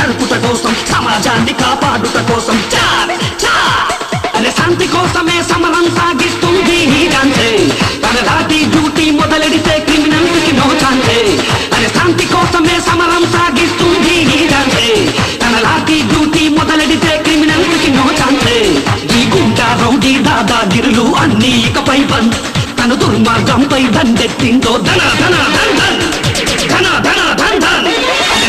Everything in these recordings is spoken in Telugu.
నడుపుట కోసం సమాజాన్ని కాపాడుట కోసం అనే శాంతి కోసమే సమరం సాగిస్తుంది ఈ ఝాన్సీ తన లాఠీ డ్యూటీ మొదలెడితే క్రిమినల్స్ కి నో ఛాన్సే అనే శాంతి కోసమే సమరం సాగిస్తుంది ఈ ఝాన్సీ తన లాఠీ డ్యూటీ మొదలెడితే క్రిమినల్స్ కి నో ఛాన్సే ఈ గుంటా రౌడీ దాదాగిరులు అన్ని ఇకపై బంద్ తన దుర్మార్గంపై దండెత్తిందో ధన ధన ధన్ ధన్ ధన ధన ధన్ ధన్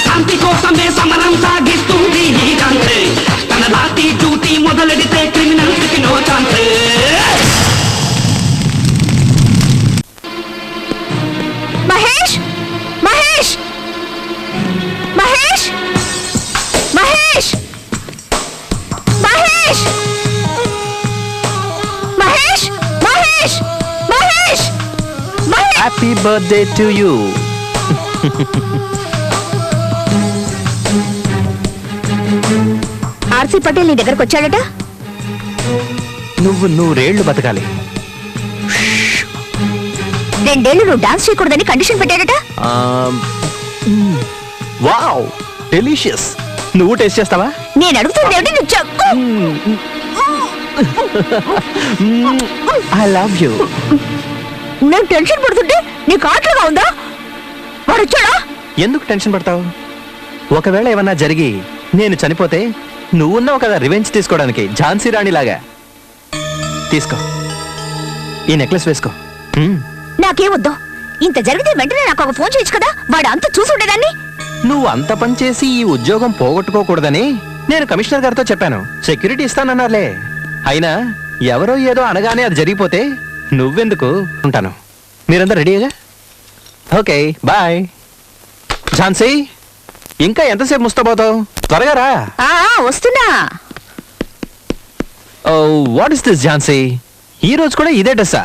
శాంతి కోసమే సమరం సాగిస్తుంది ఈ ఝాన్సీ తన లాఠీ డ్యూటీ మొదలెడితే క్రిమినల్స్ కి నో ఛాన్సే Mahesh Mahesh Mahesh Mahesh Mahesh Mahesh Mahesh Mahesh happy birthday to you. RC Patel నీ దగ్గరకు వచ్చాడట. నువ్వు నూరేళ్లు బతకాలి. 2 ఏళ్ళు నువ్వు డాన్స్ చేయకూడదని కండిషన్ పెట్టాడట. Wow delicious. నువ్వు టేస్ట్ చేస్తావా? నేను అడుగుతుంది ఏమిటి నువ్వు చెప్పు. I love you. నేను టెన్షన్ పడుతుంటే నీకు ఆటలుగా ఉందా? వాడు వచ్చాడా? ఎందుకు టెన్షన్ పడతావు? ఒకవేళ ఏమన్నా జరిగి నేను చనిపోతే నువ్వున్నావు కదా రివెంజ్ తీసుకోవడానికి, ఝాన్సీ రాణి లాగా. తీసుకో, ఈ నెక్లెస్ వేసుకో. నాకేమొద్దు. ఇంత జరిగితే వెంటనే నాకు ఒక ఫోన్ చేయొచ్చు కదా, వాడు అంత చూసుండేదాన్ని. నువ్వు అంత పని చేసి ఈ ఉద్యోగం పోగొట్టుకోకూడదని నేను కమిషనర్ గారితో చెప్పాను. సెక్యూరిటీ ఇస్తానన్నారులే. అయినా ఎవరో ఏదో అనగానే అది జరిగిపోతే నువ్వెందుకు ఉంటాను. మీరందరూ రెడీగా? Okay bye. ఝాన్సీ, ఇంకా ఎంతసేపు ముస్తాబోతావు? త్వరగా రా. వస్తున్నా. What is this Jhansi? ఈ రోజు కూడా ఇదే డ్రెస్సా?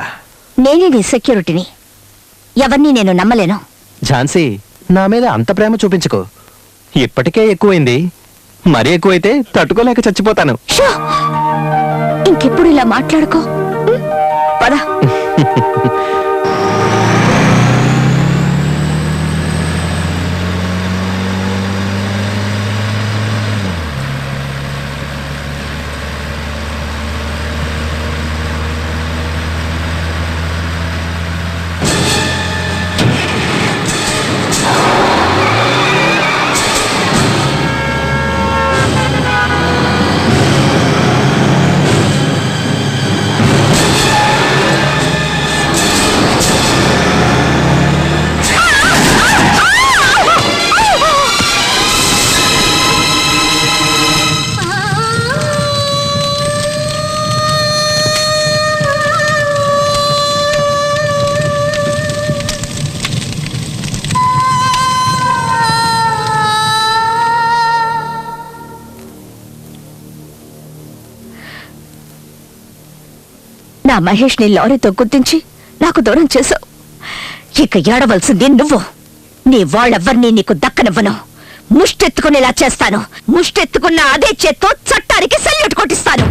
నేనే నీ సెక్యూరిటీని, ఎవరిని నేను నమ్మలేను. ఝాన్సీ, నా మీద అంత ప్రేమ చూపించుకో. ఇప్పటికే ఎక్కువైంది, మరీ ఎక్కువైతే తట్టుకోలేక చచ్చిపోతాను. ఇంకెప్పుడు ఇలా మాట్లాడుకో. పద. నా మహేష్ ని లారీతో గుర్తించి నాకు దూరం చేశావు. ఇక ఏడవలసింది నువ్వు. నీ వాళ్ళెవ్వరినీ నీకు దక్కనివ్వను. ముష్టెత్తుకునేలా చేస్తాను. ముష్టెత్తుకున్న అదే చేత్తో చట్టానికి సల్యూట్ కొట్టిస్తాను.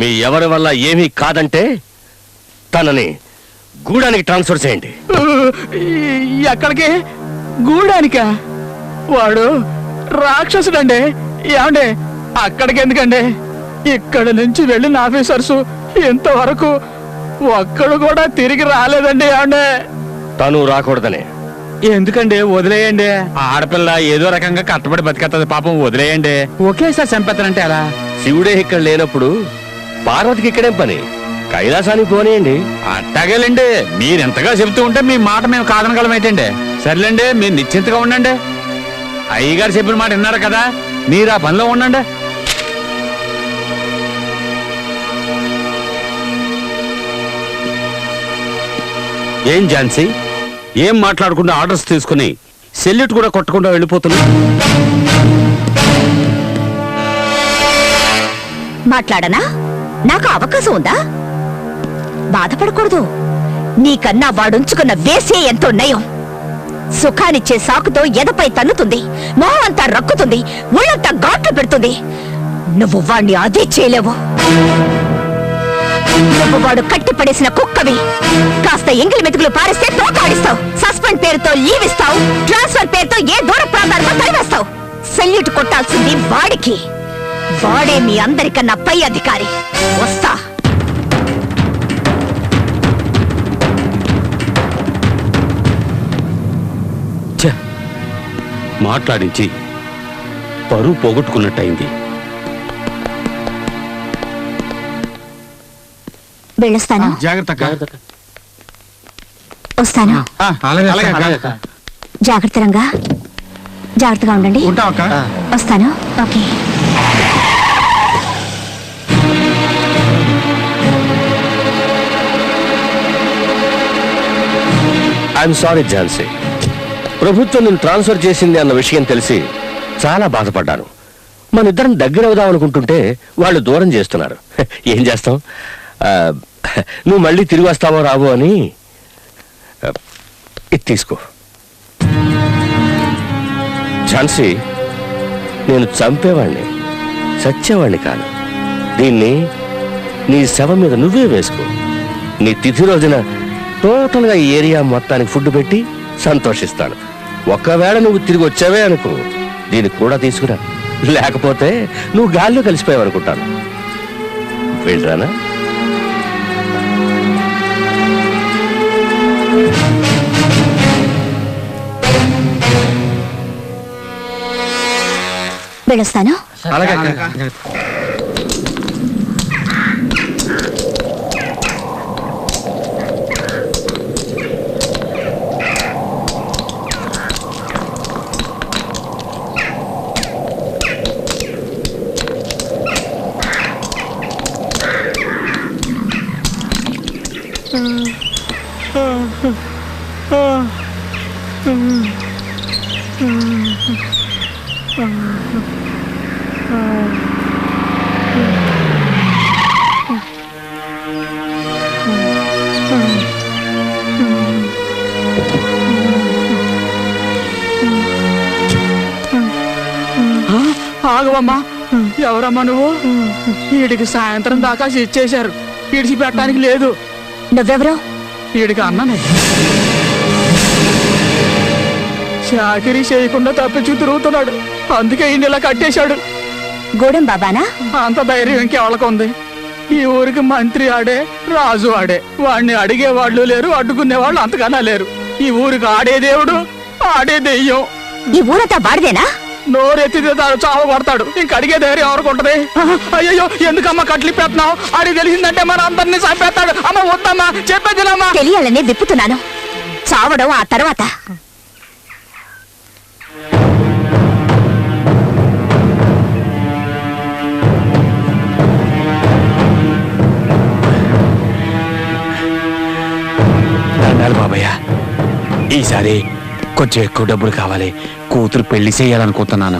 మీ ఎవరి వల్ల ఏమీ కాదంటే తనని గూడానికి ట్రాన్స్ఫర్ చేయండి. ఎక్కడికి? గూడానికా? వాడు రాక్షసుడండి. ఏమండి, అక్కడికి ఎందుకండి? ఇక్కడ నుంచి వెళ్ళిన ఆఫీసర్స్ ఇంతవరకు ఒక్కడు కూడా తిరిగి రాలేదండి. ఏమండి, తను రాకూడదని. ఎందుకండి? వదిలేయండి. ఆడపిల్ల ఏదో రకంగా కట్టబడి బతికేస్తుంది, పాపం వదిలేయండి. ఒకేసారి చంపేస్తానంటే అలా? శివుడే ఇక్కడ లేనప్పుడు పార్వతికి ఇక్కడేం పని? కైలాసానికి పోనీయండి. అట్టగలండి, మీరెంతగా చెబుతూ ఉంటే మీ మాట మేము కాదనగలమైతేండి. సర్లేండి, మీరు నిశ్చింతగా ఉండండి. అయ్యగారు చెప్పిన మాట విన్నారు కదా, మీరు ఆ పనిలో ఉండండి. ఏం ఝాన్సీ, ఏం మాట్లాడకుండా ఆర్డర్స్ తీసుకుని సెల్యూట్ కూడా కొట్టకుండా వెళ్ళిపోతున్నా? మాట్లాడనా? నాకు అవకాశం ఉందా? బాధపడకూడదు. నీకన్నా వాడుంచుకున్న వేసే ఎంతో నయం. సుఖానిచ్చే సాకుతో ఎదపై తన్నుతుంది, మొహం అంతా రక్కుతుంది, ఒళ్ళంతా ఘాట్లు పెడుతుంది. నువ్వు వాణ్ణి అదే చేయలేవు. నువ్వు వాడు కట్టిపడేసిన కుక్కవి. కాస్త ఎంగిలి మెతుకులు పారిస్తే తోకాడిస్తావు, సస్పెండ్ పేరుతో లీవ్ ఇస్తావు, ట్రాన్స్ఫర్ పేరుతో ఏ దూర ప్రాంతానికో తరివేస్తావు. సెల్యూట్ కొట్టాల్సింది వాడికి. వాడే మీ అందరికన్నా పై అధికారి. వస్తా. మాట్లాడించి పరువు పోగొట్టుకున్నట్టయింది. వెళ్ళొస్తాను. జాగ్రత్త. వస్తాను. జాగ్రత్తగా జాగ్రత్తగా ఉండండి. వస్తాను. ఓకే. I'm sorry Jhansi. ప్రభుత్వం నేను ట్రాన్స్ఫర్ చేసింది అన్న విషయం తెలిసి చాలా బాధపడ్డాను. మన ఇద్దరం దగ్గర అవుదాం అనుకుంటుంటే వాళ్ళు దూరం చేస్తున్నారు. ఏం చేస్తాం? నువ్వు మళ్ళీ తిరిగి వస్తావో రావో అని ఇది తీసుకో. ఝాన్సీ, నేను చంపేవాణ్ణి, చచ్చేవాణ్ణి కాను. దీన్ని నీ శవం మీద నువ్వే వేసుకో. నీ తిథి రోజున టోటల్గా ఈ ఏరియా మొత్తానికి ఫుడ్ పెట్టి సంతోషిస్తాను. ఒకవేళ నువ్వు తిరిగి వచ్చావే అనుకో, దీన్ని కూడా తీసుకురా. లేకపోతే నువ్వు గాల్లో కలిసిపోయావు అనుకుంటాను. వెళ్ళరానా? వెళ్ళొస్తాను. ఆగవమ్మా. ఎవరమ్మా నువ్వు? వీడికి సాయంత్రం దాకా ఇచ్చేశారు, విడిచిపెట్టడానికి లేదు. నువ్వెవరు? వీడికి అన్ననే. చాకరీ చేయకుండా తప్పించు తిరుగుతున్నాడు, అందుకే ఈయన ఇలా కట్టేశాడు. గూడెం బాబానా? అంత ధైర్యం ఇంకెవరికి ఉంది? ఈ ఊరికి మంత్రి ఆడే, రాజు ఆడే. వాడిని అడిగేవాళ్ళు లేరు, అడ్డుకునేవాళ్ళు అంతకన్నా లేరు. ఈ ఊరికి ఆడే దేవుడు, ఆడే దెయ్యం. ఈ ఊరంతా వాడిదేనా? నోరెత్తితే చావ పడతాడు, ఇంక అడిగే ధైర్యం ఎవరికి ఉంటది? అయ్యో, ఎందుకమ్మా కట్లిపెత్తున్నావు? అడిగి తెలిసిందంటే మన అందరినీ చంపేస్తాడు. అమ్మ వద్దమ్మా, చెప్పేదిలమ్మా. తెలియాలని విప్పుతున్నాను. చావడం ఆ తర్వాత. దండాలు బాబయ్య, ఈసారి కొంచెం ఎక్కువ డబ్బులు కావాలి. కూతురు పెళ్లి చేయాలనుకుంటున్నాను.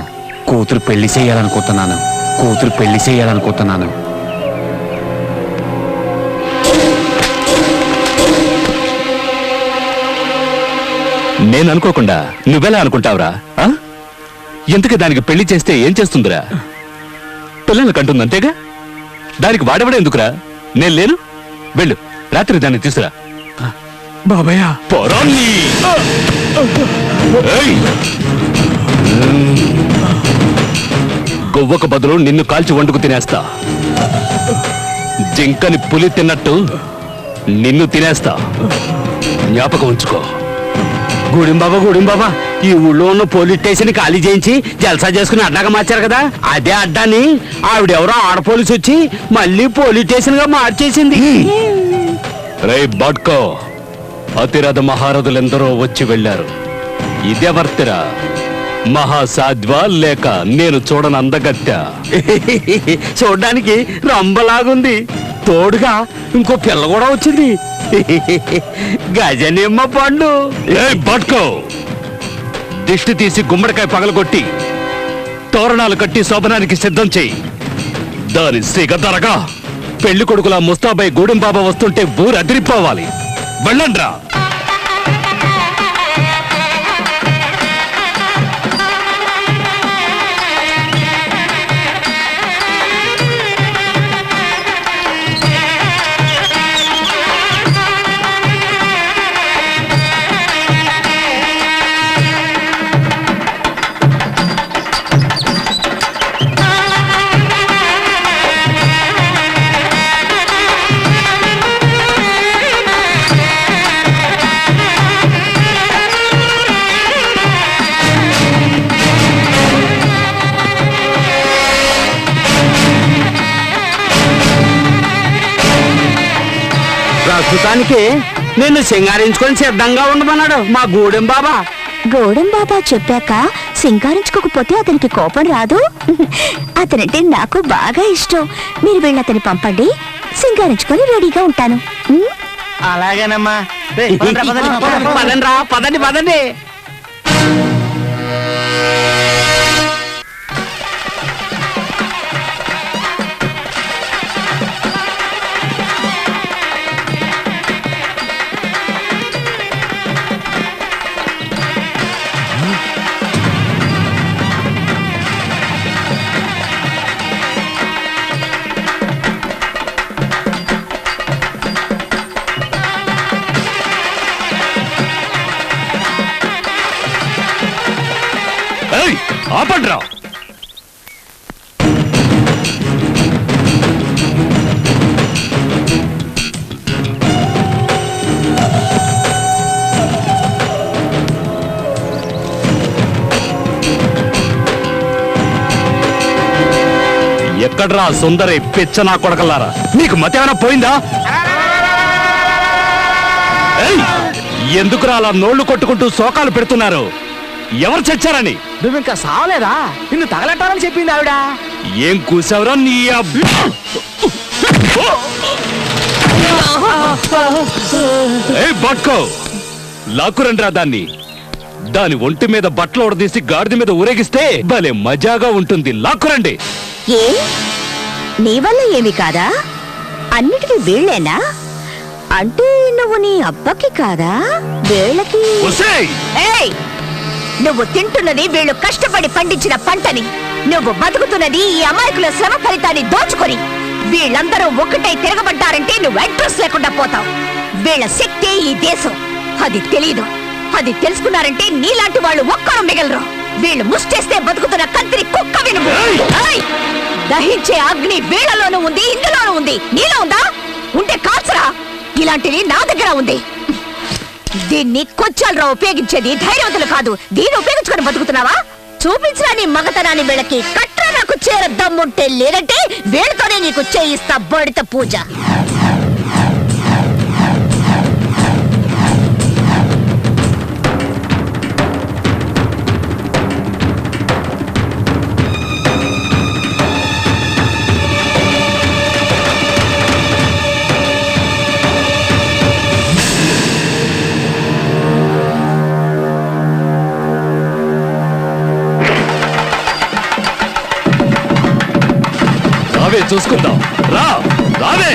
నేను అనుకోకుండా నువ్వెలా అనుకుంటావురా? ఎందుకు దానికి పెళ్లి చేస్తే ఏం చేస్తుందిరా? పిల్లల్ని కంటుంది అంతేగా. దానికి వాడవడే ఎందుకురా? నేను లేను, వెళ్ళు, రాత్రి దాన్ని తీసురా. బాబయ్య, పొరాన్ని గొవ్వకు బదులు నిన్ను కాల్చి వండుకు తినేస్తా. జింకని పులి తిన్నట్టు నిన్ను తినేస్తా. జ్ఞాపకం ఉంచుకో. గూడెం బాబా, ఈ ఊళ్ళో ఉన్న పోలీస్ స్టేషన్ ఖాళీ చేయించి జల్సా చేసుకుని అడ్డాగా మార్చారు కదా, అదే అడ్డాని ఆవిడెవరో ఆడ పోలీసు వచ్చి మళ్ళీ పోలీస్ స్టేషన్ గా మార్చేసింది. రే బాడ్కో, అతిరథ మహారథులెందరో వచ్చి వెళ్ళారు. ఇదెవర్తిరా? మహాసాధ్వా లేక నేను చూడని అందగత్య? చూడ్డానికి రంబలాగుంది, తోడుగా ఇంకో పిల్ల కూడా వచ్చింది. గజనిమ్మ పండు. బాడ్కో, దిష్టి తీసి గుమ్మడికాయ పగలగొట్టి తోరణాలు కట్టి శోభనానికి సిద్ధం చెయ్యి. దాని సిగ ధరగా పెళ్లి కొడుకుల ముస్తాబై గూడెం బాబా వస్తుంటే ఊరు అదిరిపోవాలి. వెళ్ళండ్రా. ప్రస్తుతానికి నిన్ను సింగారించుకొని సిద్ధంగా ఉండమన్నాడు మా గూడెం బాబా. గౌడం బాబా చెప్పాక సింగారించుకోకపోతే అతనికి కోపం రాదు. అతనంటే నాకు బాగా ఇష్టం. మీరు వెళ్ళి అతని పంపండి, సింగారించుకొని రెడీగా ఉంటాను. అలాగేనమ్మా. పదండ్రా, పదండి పదండి. ఏయ్, ఆపండ్రా. ఎక్కడ్రా సుందరి పిచ్చ నా కొడకల్లారా, మీకు మతేమైనా పోయిందా? ఏయ్, ఎందుకురా అలా నోళ్లు కొట్టుకుంటూ శోకాలు పెడుతున్నారు? ఎవరు చచ్చారని? నువ్వు ఇంకా సావలేదా? నిన్ను తగలట్టాలని చెప్పింది ఆవిడ. ఏం కూసావురా నీ బట్కో లాక్కురండ్రా దాన్ని. దాని ఒంటి మీద బట్టలు ఉడదీసి గాడిద మీద ఊరేగిస్తే భలే మజాగా ఉంటుంది. లాక్కురండి. ఏ నీ వల్ల ఏమి కాదా? అన్నిటికీ వీళ్ళేనా? అంటే నువ్వు నీ అబ్బకి కాదా? వీళ్ళకి ఒసేయ్! ఏయ్! నువ్వు తింటున్నది వీళ్ళు కష్టపడి పండించిన పంటని, నువ్వు బతుకుతున్నది ఈ అమాయకుల శ్రమ ఫలితాన్ని దోచుకొని. వీళ్ళందరూ ఒక్కటై తిరగబడ్డారంటే నువ్వు అడ్రస్ లేకుండా పోతావు. వీళ్ళ శక్తి ఈ దేశం, అది తెలీదు. అది తెలుసుకున్నారంటే నీలాంటి వాళ్ళు ఒక్కరు మిగలరు. వీళ్ళు ముష్టేస్తే బతుకుతున్న కంత్రి కుక్క వినుము. ఏయ్! దహించే అగ్ని వీళ్ళలోనూ ఉంది, ఇందులోనూ ఉంది. నీలో ఉందా? ఉంటే కాల్చరా. ఇలాంటిది నా దగ్గర ఉంది. దీన్ని కొచ్చాలరా ఉపయోగించేది, ధైర్యవంతులు కాదు. దీన్ని ఉపయోగించుకొని బతుకుతున్నావా? చూపించరా నీ మగతనాన్ని. వీళ్ళకి కట్రా నాకు చేర దమ్ముంటే, లేదంటే వీళ్ళతోనే నీకు చేయిస్తా బడిత పూజ. రావే చూసుకుందాం. రా రావే.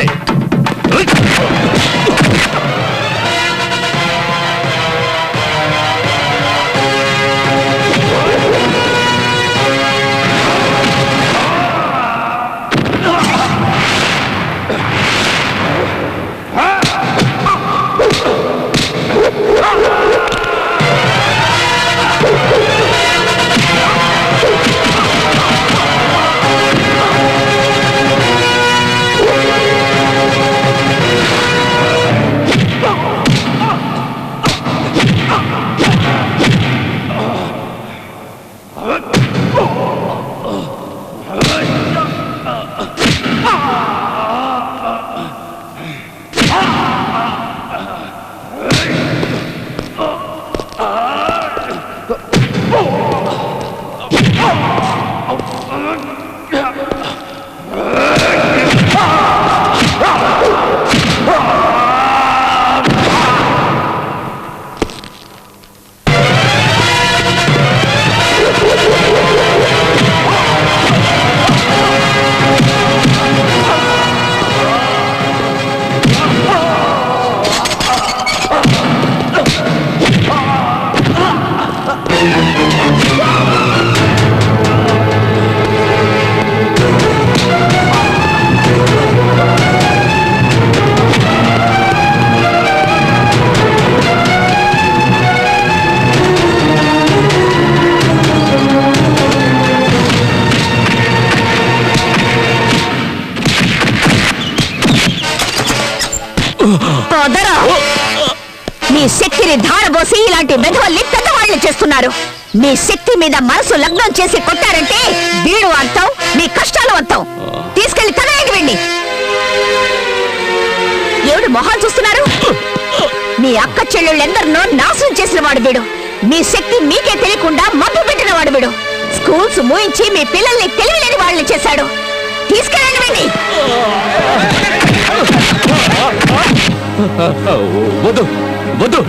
పొదరా! మీ శక్తిని ధారబోసి ఇలాంటి మెధవల్ని పెద్దవాళ్ళు చేస్తున్నారు. మీ శక్తి మీద మనసు లగ్నం చేసి కొట్టారంటే వీడు అంతం, మీ కష్టాలు అంతం. తీసుకెళ్లి తనకి వెండి. ఎవడు మొహాలు చూస్తున్నారు? మీ అక్క చెల్లెళ్ళెందరినో నాశనం చేసిన వాడు వీడు. మీ శక్తి మీకే తెలియకుండా మబ్బు పెట్టిన వాడు వీడు. స్కూల్స్ మూయించి మీ పిల్లల్ని తెలివిలేని వాళ్ళని చేశాడు. తీసుకెళ్ళండి వెండి. వద్దు వద్దు